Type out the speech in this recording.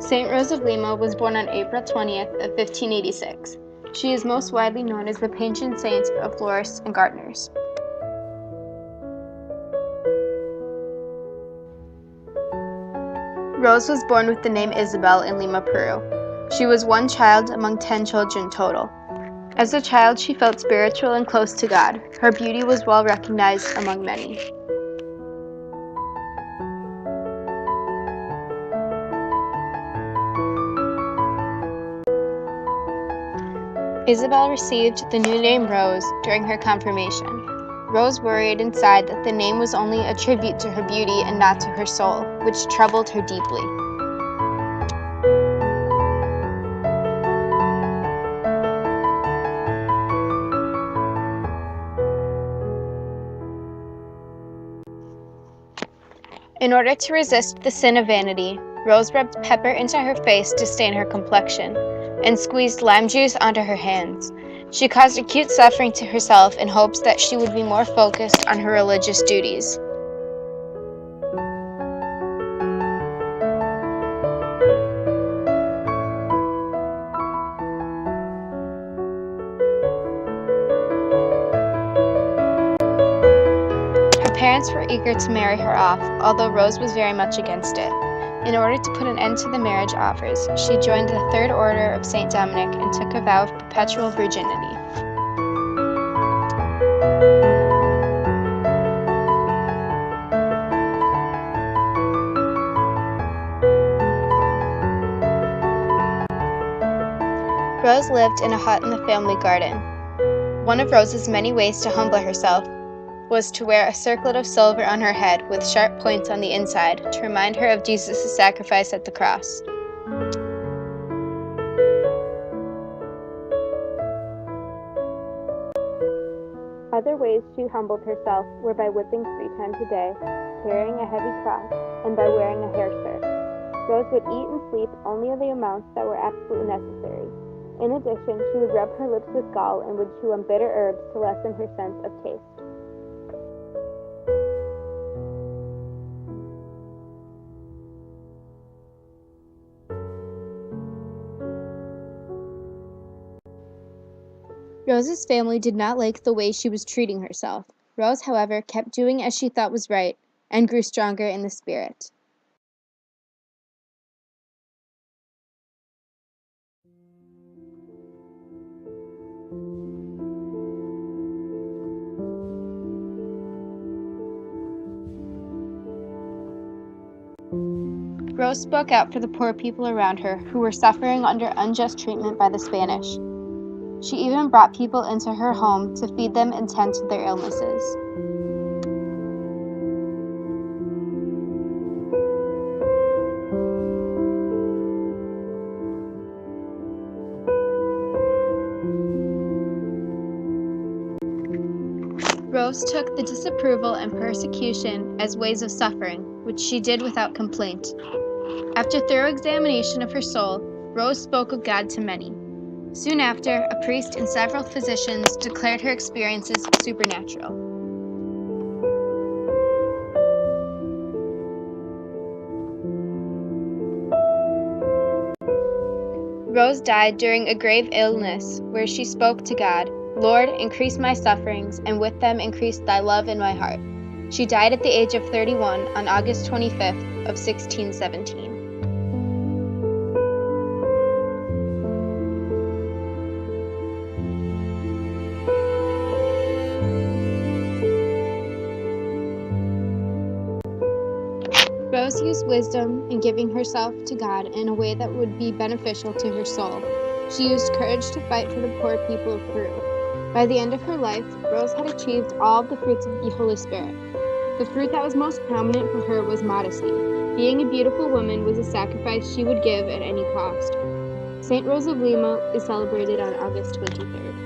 Saint Rose of Lima was born on April 20th of 1586. She is most widely known as the patron saint of florists and gardeners. Rose was born with the name Isabel in Lima, Peru. She was one child among 10 children total. As a child, she felt spiritual and close to God. Her beauty was well recognized among many. Isabel received the new name Rose during her confirmation. Rose worried inside that the name was only a tribute to her beauty and not to her soul, which troubled her deeply. In order to resist the sin of vanity, Rose rubbed pepper into her face to stain her complexion, and squeezed lime juice onto her hands. She caused acute suffering to herself in hopes that she would be more focused on her religious duties. Her parents were eager to marry her off, although Rose was very much against it. In order to put an end to the marriage offers, she joined the Third Order of St. Dominic and took a vow of perpetual virginity. Rose lived in a hut in the family garden. One of Rose's many ways to humble herself was to wear a circlet of silver on her head with sharp points on the inside to remind her of Jesus' sacrifice at the cross. Other ways she humbled herself were by whipping 3 times a day, carrying a heavy cross, and by wearing a hair shirt. Rose would eat and sleep only the amounts that were absolutely necessary. In addition, she would rub her lips with gall and would chew on bitter herbs to lessen her sense of taste. Rose's family did not like the way she was treating herself. Rose, however, kept doing as she thought was right and grew stronger in the spirit. Rose spoke out for the poor people around her who were suffering under unjust treatment by the Spanish. She even brought people into her home to feed them and tend to their illnesses. Rose took the disapproval and persecution as ways of suffering, which she did without complaint. After thorough examination of her soul, Rose spoke of God to many. Soon after, a priest and several physicians declared her experiences supernatural. Rose died during a grave illness, where she spoke to God, "Lord, increase my sufferings, and with them increase thy love in my heart." She died at the age of 31 on August 25th of 1617. Rose used wisdom in giving herself to God in a way that would be beneficial to her soul. She used courage to fight for the poor people of Peru. By the end of her life, Rose had achieved all the fruits of the Holy Spirit. The fruit that was most prominent for her was modesty. Being a beautiful woman was a sacrifice she would give at any cost. Saint Rose of Lima is celebrated on August 23rd.